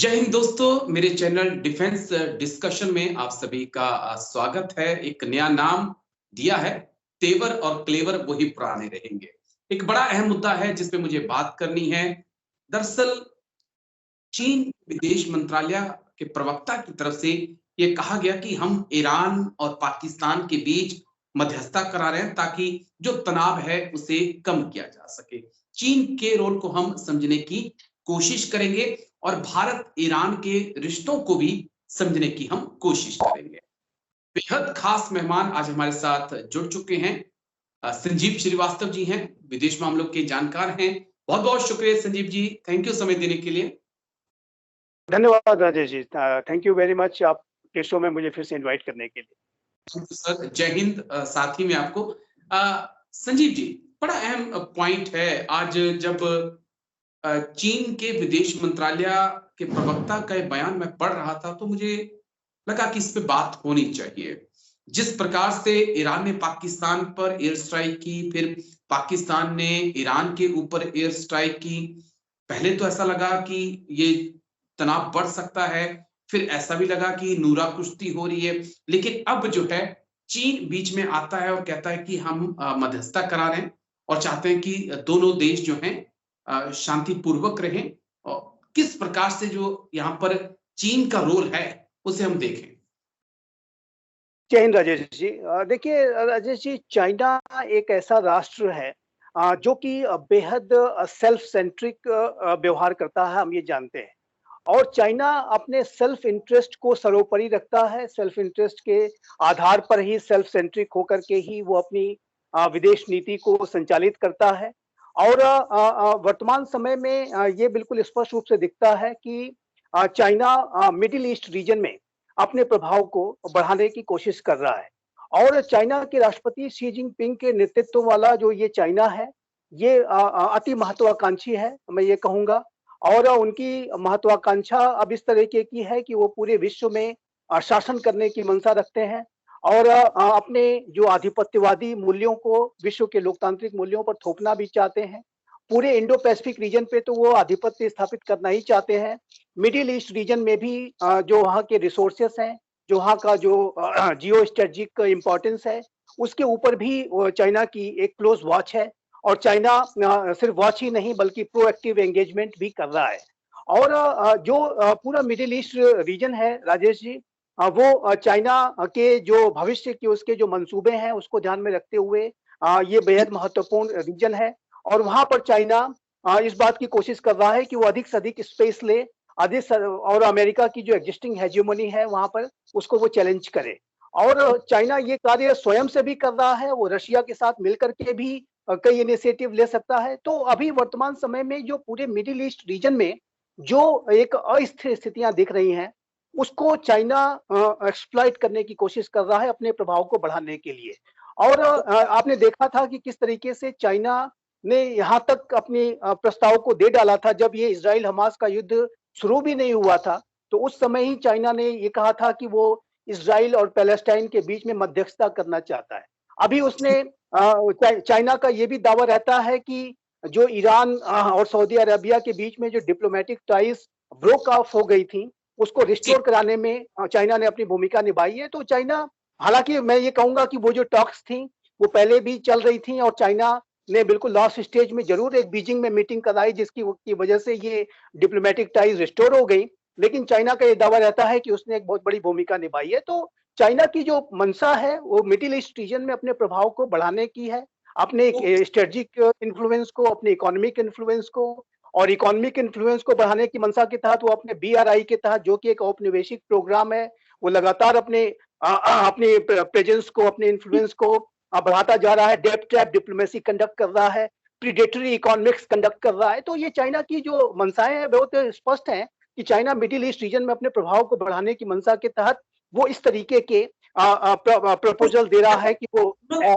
जय हिंद दोस्तों, मेरे चैनल डिफेंस डिस्कशन में आप सभी का स्वागत है। एक नया नाम दिया है, तेवर और क्लेवर वही पुराने रहेंगे। एक बड़ा अहम मुद्दा है जिसपे मुझे बात करनी है। दरअसल चीन विदेश मंत्रालय के प्रवक्ता की तरफ से ये कहा गया कि हम ईरान और पाकिस्तान के बीच मध्यस्थता करा रहे हैं ताकि जो तनाव है उसे कम किया जा सके। चीन के रोल को हम समझने की कोशिश करेंगे और भारत ईरान के रिश्तों को भी समझने की हम कोशिश करेंगे। बेहद खास मेहमान आज हमारे साथ जुड़ चुके हैं। संजीव श्रीवास्तव जी हैं, विदेश मामलों के जानकार हैं। बहुत बहुत शुक्रिया संजीव जी, थैंक यू समय देने के लिए। धन्यवाद Rajesh ji, thank you very much आपके शो में मुझे फिर से इनवाइट करने के लिए। सर जय हिंद। साथी में आपको संजीव जी, बड़ा अहम पॉइंट है। आज जब चीन के विदेश मंत्रालय के प्रवक्ता का बयान मैं पढ़ रहा था तो मुझे लगा कि इस पे बात होनी चाहिए। जिस प्रकार से ईरान ने पाकिस्तान पर एयर स्ट्राइक की, फिर पाकिस्तान ने ईरान के ऊपर एयर स्ट्राइक की, पहले तो ऐसा लगा कि ये तनाव बढ़ सकता है, फिर ऐसा भी लगा कि नूरा कुश्ती हो रही है। लेकिन अब जो है चीन बीच में आता है और कहता है कि हम मध्यस्थता करा रहे हैं और चाहते हैं कि दोनों देश जो हैं शांतिपूर्वक रहें। और किस प्रकार से जो यहाँ पर चीन का रोल है उसे हम देखें। जय हिंद राजेश जी। देखिए राजेश जी, चाइना एक ऐसा राष्ट्र है जो कि बेहद सेल्फ सेंट्रिक व्यवहार करता है, हम ये जानते हैं। और चाइना अपने सेल्फ इंटरेस्ट को सर्वोपरि रखता है। सेल्फ इंटरेस्ट के आधार पर ही, सेल्फ सेंट्रिक होकर के ही वो अपनी विदेश नीति को संचालित करता है। और वर्तमान समय में ये बिल्कुल स्पष्ट रूप से दिखता है कि चाइना मिडिल ईस्ट रीजन में अपने प्रभाव को बढ़ाने की कोशिश कर रहा है। और चाइना के राष्ट्रपति शी जिनपिंग के नेतृत्व वाला जो ये चाइना है, ये अति महत्वाकांक्षी है, मैं ये कहूँगा। और उनकी महत्वाकांक्षा अब इस तरीके की है कि वो पूरे विश्व में शासन करने की मंशा रखते हैं। और अपने जो आधिपत्यवादी मूल्यों को विश्व के लोकतांत्रिक मूल्यों पर थोपना भी चाहते हैं। पूरे इंडो पैसिफिक रीजन पे तो वो आधिपत्य स्थापित करना ही चाहते हैं। मिडिल ईस्ट रीजन में भी जो वहाँ के रिसोर्सेस हैं, जो वहाँ का जो जियो स्ट्रेटेजिक इम्पोर्टेंस है, उसके ऊपर भी चाइना की एक क्लोज वॉच है। और चाइना सिर्फ वॉच ही नहीं बल्कि प्रोएक्टिव एंगेजमेंट भी कर रहा है। और जो पूरा मिडिल ईस्ट रीजन है राजेश जी, वो चाइना के जो भविष्य के उसके जो मंसूबे हैं उसको ध्यान में रखते हुए ये बेहद महत्वपूर्ण रीजन है। और वहाँ पर चाइना इस बात की कोशिश कर रहा है कि वो अधिक से अधिक स्पेस ले, और अमेरिका की जो एग्जिस्टिंग हेजेमनी है वहाँ पर उसको वो चैलेंज करे। और चाइना ये कार्य स्वयं से भी कर रहा है, वो रशिया के साथ मिलकर के भी कई इनिशिएटिव ले सकता है। तो अभी वर्तमान समय में जो पूरे मिडिल ईस्ट रीजन में जो एक अस्थिर स्थितियां दिख रही हैं, उसको चाइना एक्सप्लॉइट करने की कोशिश कर रहा है अपने प्रभाव को बढ़ाने के लिए। और आपने देखा था कि किस तरीके से चाइना ने यहाँ तक अपनी प्रस्ताव को दे डाला था जब ये इजराइल हमास का युद्ध शुरू भी नहीं हुआ था। तो उस समय ही चाइना ने ये कहा था कि वो इजराइल और पैलेस्टाइन के बीच में मध्यस्थता करना चाहता है। अभी उसने चाइना का ये भी दावा रहता है कि जो ईरान और सऊदी अरेबिया के बीच में जो डिप्लोमेटिक टाइज ब्रोक ऑफ हो गई थी, उसको रिस्टोर कराने में चाइना ने अपनी भूमिका निभाई है। तो चाइना, हालांकि मैं ये कहूंगा कि वो जो टॉक्स थी वो पहले भी चल रही थी और चाइना ने बिल्कुल लास्ट स्टेज में जरूर एक बीजिंग में मीटिंग कराई जिसकी वजह से ये डिप्लोमेटिक टाइज रिस्टोर हो गई। लेकिन चाइना का ये दावा रहता है कि उसने एक बहुत बड़ी भूमिका निभाई है। तो चाइना की जो मंशा है वो मिडिल ईस्ट रीजन में अपने प्रभाव को बढ़ाने की है, अपने स्ट्रेटेजिक इन्फ्लुएंस को, अपने इकोनॉमिक इन्फ्लुएंस को। और इकोनॉमिक इन्फ्लुएंस को बढ़ाने की मंशा के तहत वो अपने BRI के तहत, जो कि एक औपनिवेशिक प्रोग्राम है, वो लगातार अपने प्रेजेंस को, अपने इन्फ्लुएंस को बढ़ाता जा रहा है। डेप्थ ट्रैप डिप्लोमेसी कंडक्ट कर रहा है, प्रीडेटरी इकोनॉमिक्स कंडक्ट कर रहा है। तो ये चाइना की जो मंशाएं हैं बहुत स्पष्ट हैं कि चाइना मिडिल ईस्ट रीजन में अपने प्रभाव को बढ़ाने की मंशा के तहत वो इस तरीके के प्रपोजल दे रहा है कि वो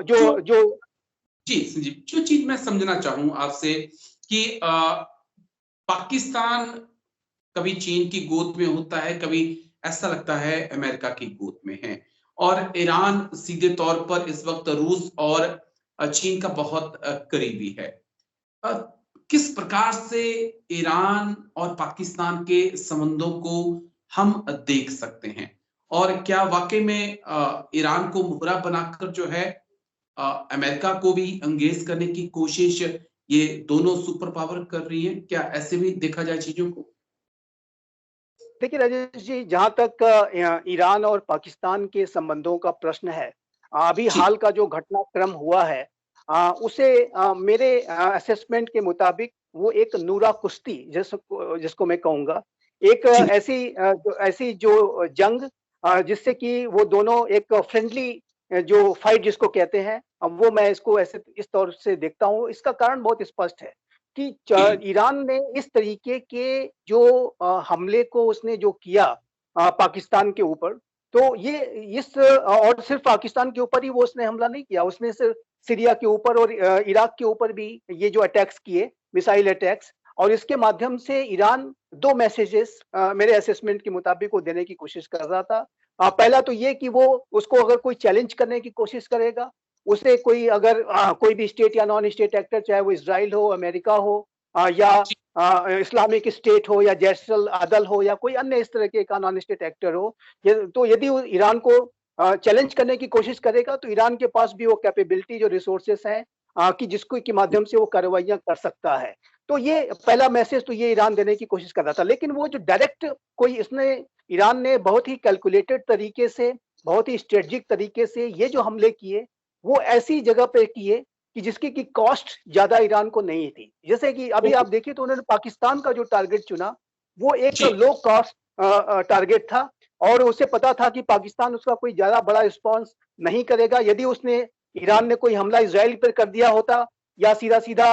जो जी संजीव, जो चीज मैं समझना चाहूं आपसे कि पाकिस्तान कभी चीन की गोद में होता है, कभी ऐसा लगता है अमेरिका की गोद में है, और ईरान सीधे तौर पर इस वक्त रूस और चीन का बहुत करीबी है। किस प्रकार से ईरान और पाकिस्तान के संबंधों को हम देख सकते हैं, और क्या वाकई में ईरान को मुहरा बनाकर जो है अमेरिका को भी एंगेज करने की कोशिश ये दोनों सुपर पावर कर रही है? क्या ऐसे भी देखा जाए चीजों को? देखिए राजेश जी, जहाँ तक ईरान और पाकिस्तान के संबंधों का प्रश्न है, अभी जी। हाल का जो घटनाक्रम हुआ है, उसे मेरे असेसमेंट के मुताबिक वो एक नूरा कुश्ती जिसको जिसको मैं कहूँगा, एक जी। ऐसी जो जंग, जिससे कि वो दोनों एक फ्रेंडली जो फाइट जिसको कहते हैं, वो मैं इसको ऐसे इस तौर से देखता हूँ। इसका कारण बहुत स्पष्ट है कि जी। ईरान ने इस तरीके के जो हमले को उसने जो किया पाकिस्तान के ऊपर, तो ये और सिर्फ पाकिस्तान के ऊपर ही वो उसने हमला नहीं किया, उसने सिर्फ सीरिया के ऊपर और इराक के ऊपर भी ये जो अटैक्स किए, मिसाइल अटैक्स, और इसके माध्यम से ईरान दो मैसेजेस मेरे असेसमेंट के मुताबिक वो देने की कोशिश कर रहा था। पहला तो ये कि वो उसको अगर कोई चैलेंज करने की कोशिश करेगा, उसे कोई अगर कोई भी स्टेट या नॉन स्टेट एक्टर, चाहे वो इज़राइल हो, अमेरिका हो, या इस्लामिक स्टेट हो, या जैश अल आदल हो, या कोई अन्य इस तरह का नॉन स्टेट एक्टर हो, तो यदि वो ईरान को चैलेंज करने की कोशिश करेगा, तो ईरान के पास भी वो कैपेबिलिटी, जो रिसोर्सेस हैं, कि जिसको के माध्यम से वो कार्रवाइयां कर सकता है। तो ये पहला मैसेज तो ये ईरान देने की कोशिश कर रहा था, लेकिन वो जो डायरेक्ट कोई इसने ईरान ने बहुत ही कैलकुलेटेड तरीके से, बहुत ही स्ट्रेटजिक तरीके से ये जो हमले किए, वो ऐसी जगह पे किए कि जिसकी की कॉस्ट ज्यादा ईरान को नहीं थी। जैसे कि अभी आप देखिए, तो उन्होंने पाकिस्तान का जो टारगेट चुना, वो एक जी। लो कॉस्ट टारगेट था, और उसे पता था कि पाकिस्तान उसका कोई ज्यादा बड़ा रिस्पॉन्स नहीं करेगा। यदि उसने ईरान ने कोई हमला इसराइल पर कर दिया होता, या सीधा सीधा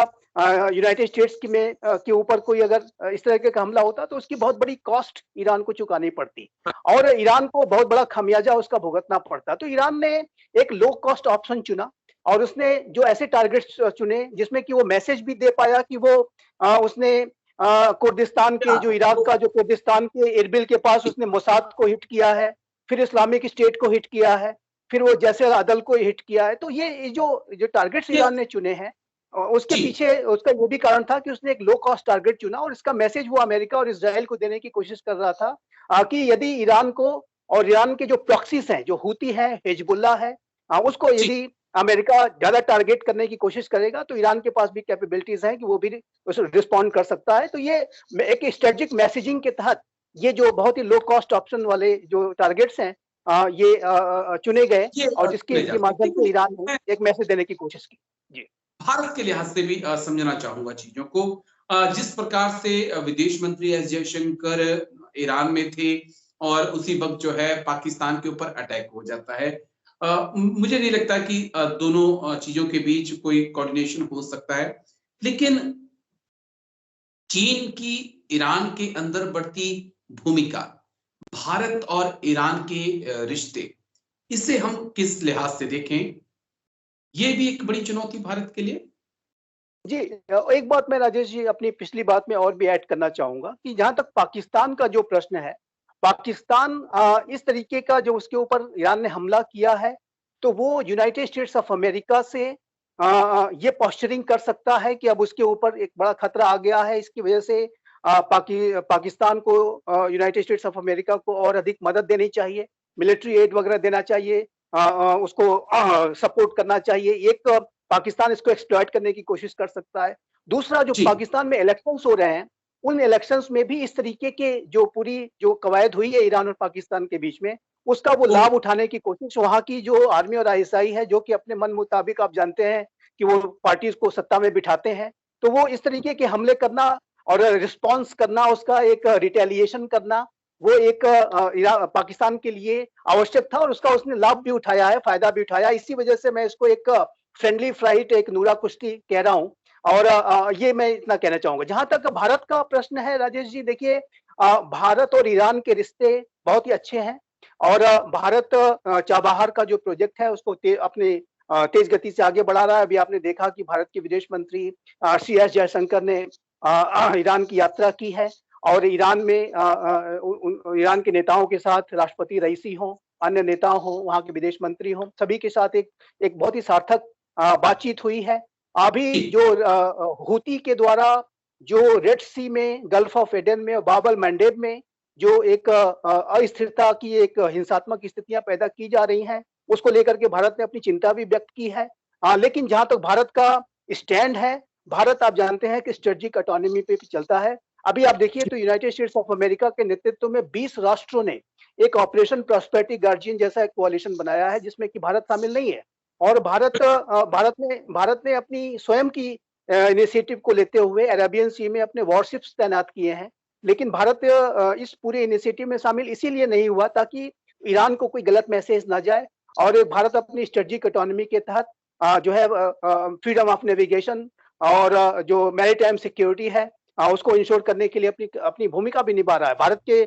यूनाइटेड स्टेट्स के ऊपर कोई अगर इस तरह का हमला होता, तो उसकी बहुत बड़ी कॉस्ट ईरान को चुकानी पड़ती, और ईरान को बहुत बड़ा खमियाजा उसका भुगतना पड़ता। तो ईरान ने एक लो कॉस्ट ऑप्शन चुना, और उसने जो ऐसे टारगेट्स चुने जिसमें कि वो मैसेज भी दे पाया कि वो उसने कुर्दिस्तान के, जो इराक का जो कुर्दिस्तान के इरबिल के पास उसने मोसाद को हिट किया है, फिर इस्लामिक स्टेट को हिट किया है, फिर वो जैसे अदल को हिट किया है। तो ये जो जो टारगेट्स ईरान ने चुने हैं, उसके जी। पीछे उसका ये भी कारण था कि उसने एक लो कॉस्ट टारगेट चुना, और इसका मैसेज वो अमेरिका और इसराइल को देने की कोशिश कर रहा था, कि यदि ईरान को, और ईरान के जो प्रॉक्सीज हैं, जो हूती हैं, हिजबुल्लाह है, उसको जी। यदि अमेरिका ज्यादा टारगेट करने की कोशिश करेगा, तो ईरान के पास भी कैपेबिलिटीज हैं कि वो भी उस रिस्पॉन्ड कर सकता है। तो ये एक स्ट्रेटेजिक मैसेजिंग के तहत ये जो बहुत ही लो कॉस्ट ऑप्शन वाले जो टारगेट्स हैं, ये चुने गए, ये और जिसके चुने के जाते हैं, माध्यम से लेकिन ईरान मैं ने एक मैसेज देने की कोशिश की। जी। भारत के लिहाज से भी समझना चाहूंगा चीजों को। जिस प्रकार से विदेश मंत्री एस जयशंकर ईरान में थे, और उसी वक्त जो है पाकिस्तान के ऊपर अटैक हो जाता है, मुझे नहीं लगता कि दोनों चीजों के बीच कोई कोऑर्डिनेशन हो सकता है। लेकिन चीन की ईरान के अंदर बढ़ती भूमिका, भारत और ईरान के रिश्ते, इसे हम किस लिहाज से देखें? ये भी एक बड़ी चुनौती भारत के लिए। जी, एक बात मैं राजेश जी अपनी पिछली बात में और भी ऐड करना चाहूँगा, कि जहाँ तक पाकिस्तान का जो प्रश्न है, पाकिस्तान इस तरीके का जो उसके ऊपर ईरान ने हमला किया है, तो वो यूनाइटेड स्टेट्स ऑफ अमेरिका से ये पोस्चरिंग कर सकता है कि अब उसके ऊपर एक बड़ा खतरा आ गया है। इसकी वजह से पाकिस्तान को यूनाइटेड स्टेट्स ऑफ अमेरिका को और अधिक मदद देनी चाहिए, मिलिट्री एड वगैरह देना चाहिए, उसको सपोर्ट करना चाहिए। एक पाकिस्तान इसको एक्सप्लॉइट करने की कोशिश कर सकता है। दूसरा, जो जी। पाकिस्तान में इलेक्शंस हो रहे हैं, उन इलेक्शंस में भी इस तरीके के जो पूरी जो कवायद हुई है ईरान और पाकिस्तान के बीच में, उसका वो वो लाभ उठाने की कोशिश वहाँ की जो आर्मी और आईएसआई है, जो कि अपने मन मुताबिक, आप जानते हैं कि वो पार्टीज को सत्ता में बिठाते हैं, तो वो इस तरीके के हमले करना और रिस्पॉन्स करना, उसका एक रिटेलिएशन करना, वो एक पाकिस्तान के लिए आवश्यक था, और उसका उसने लाभ भी उठाया है, फायदा भी उठाया। इसी वजह से मैं इसको एक फ्रेंडली फाइट, एक नूरा कुश्ती कह रहा हूँ। और ये मैं इतना कहना चाहूंगा। जहां तक भारत का प्रश्न है राजेश जी, देखिए, भारत और ईरान के रिश्ते बहुत ही अच्छे हैं, और भारत चाबहार का जो प्रोजेक्ट है उसको अपने तेज गति से आगे बढ़ा रहा है। अभी आपने देखा कि भारत के विदेश मंत्री श्री एस जयशंकर ने ईरान की यात्रा की है, और ईरान में ईरान के नेताओं के साथ, राष्ट्रपति रईसी हों, अन्य नेता हों, वहाँ के विदेश मंत्री हों, सभी के साथ एक एक बहुत ही सार्थक बातचीत हुई है। अभी जो हूती के द्वारा जो रेड सी में, गल्फ ऑफ एडन में और बाब अल मंडेब में जो एक अस्थिरता की एक हिंसात्मक स्थितियां पैदा की जा रही हैं, उसको लेकर के भारत ने अपनी चिंता भी व्यक्त की है। लेकिन जहां तक भारत का स्टैंड है, भारत आप जानते हैं कि स्ट्रेटेजिक ऑटोनॉमी पे चलता है। अभी आप देखिए तो यूनाइटेड स्टेट्स ऑफ अमेरिका के नेतृत्व में 20 राष्ट्रों ने एक ऑपरेशन प्रॉस्पेरिटी गार्जियन जैसा एक कोalition बनाया है, जिसमें कि भारत शामिल नहीं है। और भारत ने अपनी स्वयं की इनिशिएटिव को लेते हुए अरेबियन सी में अपने वॉरशिप्स तैनात किए हैं। लेकिन भारत इस पूरे इनिशिएटिव में शामिल इसीलिए नहीं हुआ ताकि ईरान को कोई गलत मैसेज ना जाए, और भारत अपनी स्ट्रेटेजिक ऑटोनॉमी के तहत जो है फ्रीडम ऑफ नेविगेशन और जो मैरीटाइम सिक्योरिटी है उसको इंश्योर करने के लिए अपनी अपनी भूमिका भी निभा रहा है। भारत के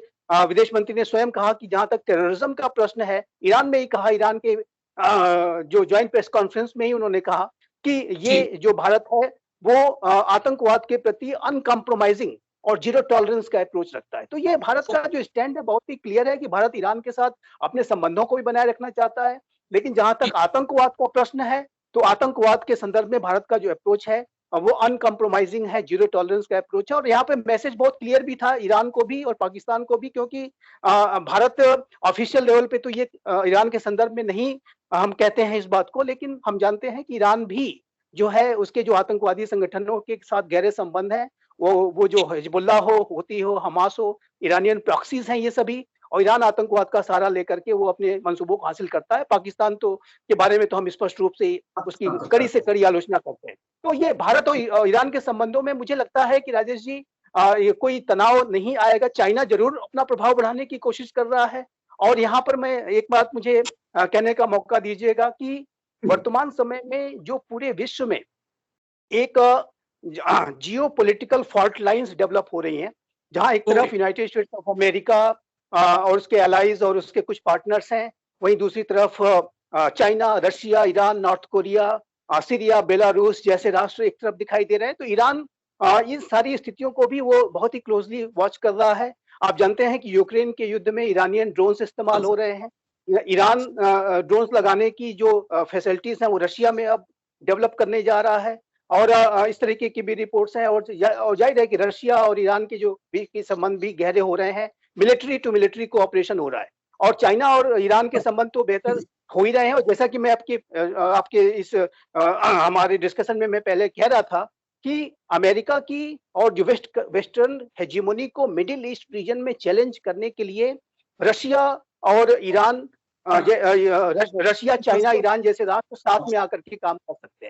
विदेश मंत्री ने स्वयं कहा कि जहां तक टेररिज्म का प्रश्न है, ईरान में ही कहा, ईरान के जो ज्वाइंट प्रेस कॉन्फ्रेंस में ही उन्होंने कहा कि ये जो भारत है वो आतंकवाद के प्रति अनकॉम्प्रोमाइजिंग और जीरो टॉलरेंस का अप्रोच रखता है। तो ये भारत का जो स्टैंड है बहुत ही क्लियर है कि भारत ईरान के साथ अपने संबंधों को भी बनाए रखना चाहता है। लेकिन जहां तक आतंकवाद का प्रश्न है, तो आतंकवाद के संदर्भ में भारत का जो अप्रोच है वो अनकॉम्प्रोमाइजिंग है, जीरो टॉलरेंस का अप्रोच है। और यहाँ पे मैसेज बहुत क्लियर भी था ईरान को भी और पाकिस्तान को भी, क्योंकि भारत ऑफिशियल लेवल पे तो ये ईरान के संदर्भ में नहीं हम कहते हैं इस बात को, लेकिन हम जानते हैं कि ईरान भी जो है उसके जो आतंकवादी संगठनों के साथ गहरे संबंध हैं, वो जो हिजबुल्लाह हो, हूती हो, हमास हो, ईरानियन प्रॉक्सीज हैं ये सभी, और ईरान आतंकवाद का सहारा लेकर के वो अपने मंसूबों को हासिल करता है। पाकिस्तान तो के बारे में तो हम स्पष्ट रूप से उसकी कड़ी से कड़ी आलोचना करते हैं। तो ये भारत और ईरान के संबंधों में मुझे लगता है कि राजेश जी ये कोई तनाव नहीं आएगा। चाइना जरूर अपना प्रभाव बढ़ाने की कोशिश कर रहा है। और यहाँ पर मैं एक बात मुझे कहने का मौका दीजिएगा कि वर्तमान समय में जो पूरे विश्व में एक geo political fault lines develop हो रही हैं, जहां एक तरफ यूनाइटेड स्टेट्स ऑफ अमेरिका और उसके एलाइज और उसके कुछ पार्टनर्स हैं, वहीं दूसरी तरफ China, Russia, Iran, north Korea, Syria, Belarus जैसे राष्ट्र एक तरफ दिखाई दे रहे हैं। तो ईरान इन सारी स्थितियों को भी वो बहुत ही क्लोजली वॉच कर रहा है। आप जानते हैं कि यूक्रेन के युद्ध में ईरानियन ड्रोन्स इस्तेमाल हो रहे हैं। ईरान ड्रोन्स लगाने की जो फैसिलिटीज हैं वो रशिया में अब डेवलप करने जा रहा है। और इस तरीके की भी रिपोर्ट्स हैं। और जाहिर है कि रशिया और ईरान के जो बीच के संबंध भी गहरे हो रहे हैं, मिलिट्री टू मिलिट्री कोऑपरेशन हो रहा है। और चाइना और ईरान के संबंध तो बेहतर हो ही रहे हैं। और जैसा कि मैं आपके इस हमारे डिस्कशन में मैं पहले कह रहा था कि अमेरिका की और जो वेस्टर्न हेजीमोनी को मिडिल ईस्ट रीजन में चैलेंज करने के लिए रशिया और ईरान, रशिया, चाइना, ईरान जैसे राष्ट्र साथ में आकर के काम कर सकते हैं।